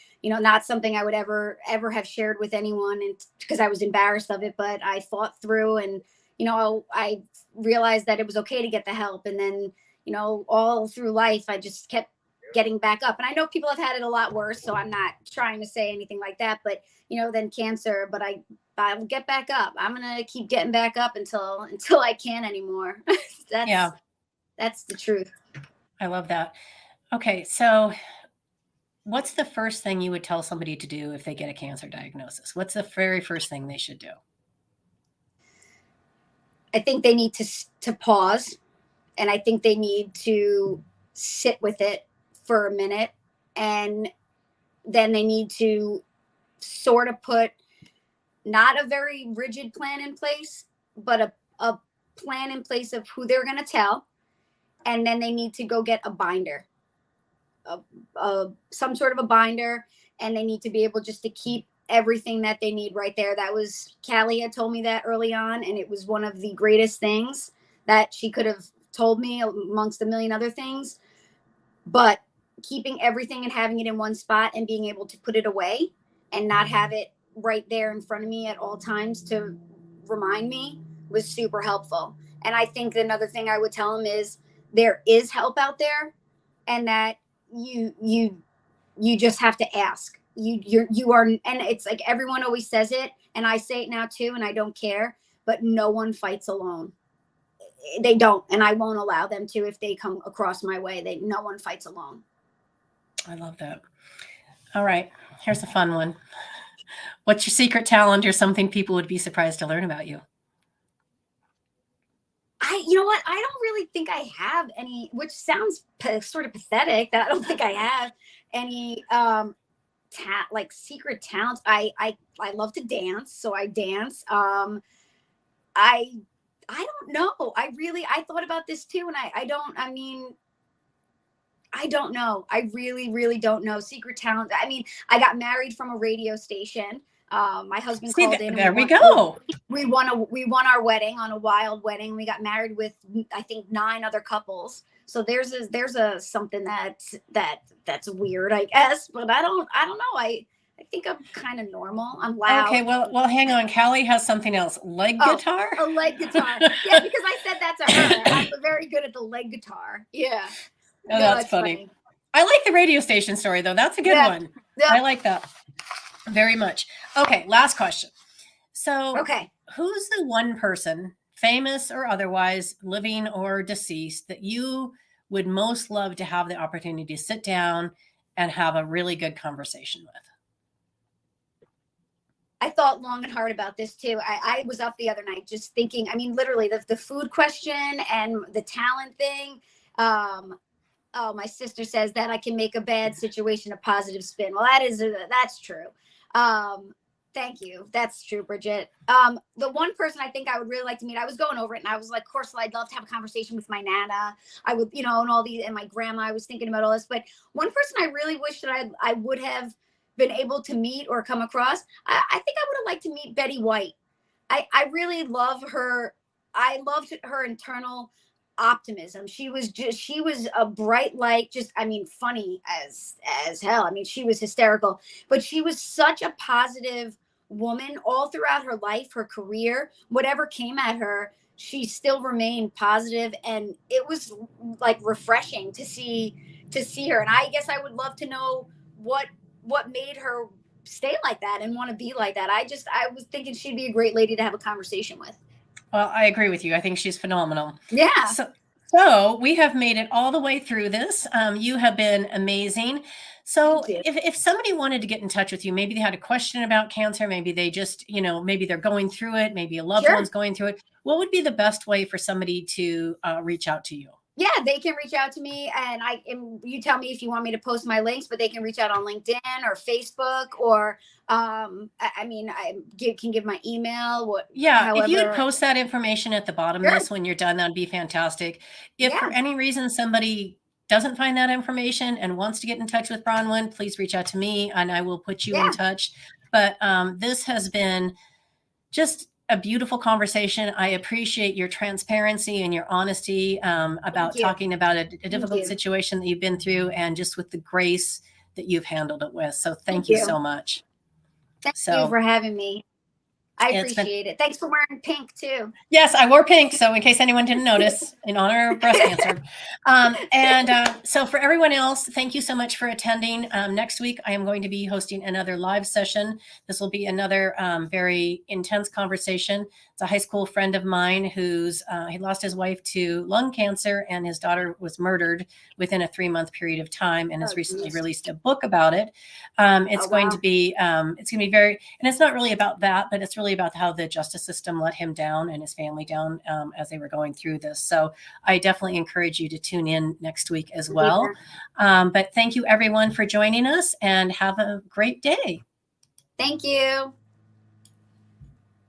not something I would ever have shared with anyone, and because I was embarrassed of it, but I fought through, and, I realized that it was okay to get the help. And then, all through life, I just kept getting back up. And I know people have had it a lot worse, so I'm not trying to say anything like that, but, then cancer, but I'll get back up. I'm going to keep getting back up until I can't anymore. That's the truth. I love that. Okay, so what's the first thing you would tell somebody to do if they get a cancer diagnosis? What's the very first thing they should do? I think they need to pause, and I think they need to sit with it for a minute, and then they need to sort of put not a very rigid plan in place, but a plan in place of who they're going to tell. And then they need to go get a binder, some sort of a binder, and they need to be able just to keep everything that they need right there. Callie had told me that early on, and it was one of the greatest things that she could have told me amongst a million other things. But keeping everything and having it in one spot and being able to put it away and not have it right there in front of me at all times to remind me was super helpful. And I think another thing I would tell them is there is help out there, and that you just have to ask. You are, and it's like everyone always says it, and I say it now too, and I don't care, but no one fights alone. They don't, and I won't allow them to if they come across my way. No one fights alone. I love that. All right, here's a fun one. What's your secret talent, or something people would be surprised to learn about you? You know what? I don't really think I have any, which sounds sort of pathetic that I don't think I have any like secret talents. I love to dance, so I dance. I don't know. I thought about this too, and I don't know. I really don't know. Secret talent. I mean, I got married from a radio station. My husband called in. There we go. We won our wedding on a wild wedding. We got married with, I think, 9 other couples. So there's something that's weird, I guess. But I don't know. I think I'm kind of normal. I'm loud. Okay, well, hang on. Callie has something else. Guitar? A leg guitar. Yeah, because I said that to her. I'm very good at the leg guitar. Yeah. Oh, that's funny. I like the radio station story, though. That's a good one. Yeah. I like that very much. Okay, last question. So, who's the one person, famous or otherwise, living or deceased, that you would most love to have the opportunity to sit down and have a really good conversation with? I thought long and hard about this too. I was up the other night just thinking, I mean, literally the food question and the talent thing. Oh, my sister says that I can make a bad situation a positive spin. Well, that's true. Thank you. That's true, Bridget. The one person I think I would really like to meet, I was going over it and I was like, of course, I'd love to have a conversation with my Nana. I would, and all these, and my grandma, I was thinking about all this, but one person I really wish that I would have been able to meet or come across, I think I would have liked to meet Betty White. I really love her. I loved her internal optimism. She was a bright light, funny as hell. I mean, she was hysterical, but she was such a positive woman all throughout her life, her career, whatever came at her, she still remained positive, and it was like refreshing to see her. And I guess I would love to know what made her stay like that and want to be like that. I was thinking she'd be a great lady to have a conversation with. Well, I agree with you. I think she's phenomenal. Yeah. So we have made it all the way through this. You have been amazing. So if somebody wanted to get in touch with you, maybe they had a question about cancer, maybe they just, maybe they're going through it, maybe a loved one's going through it, what would be the best way for somebody to reach out to you? Yeah, they can reach out to me, and you tell me if you want me to post my links, but they can reach out on LinkedIn or Facebook, or I can give my email. If you would post that information at the bottom of this when you're done, that'd be fantastic. If for any reason somebody doesn't find that information and wants to get in touch with Branwyn, please reach out to me and I will put you in touch. But this has been just a beautiful conversation. I appreciate your transparency and your honesty about talking about a difficult situation that you've been through, and just with the grace that you've handled it with. So thank you so much. Thank you for having me. I appreciate it. Thanks for wearing pink too. Yes, I wore pink. So in case anyone didn't notice, in honor of breast cancer. So for everyone else, thank you so much for attending. Next week, I am going to be hosting another live session. This will be another very intense conversation. It's a high school friend of mine who's he lost his wife to lung cancer, and his daughter was murdered within a 3-month period of time, and has recently released a book about it. It's going to be very, and it's not really about that, but it's really about how the justice system let him down and his family down as they were going through this. So I definitely encourage you to tune in next week as well. But thank you everyone for joining us, and have a great day. Thank you.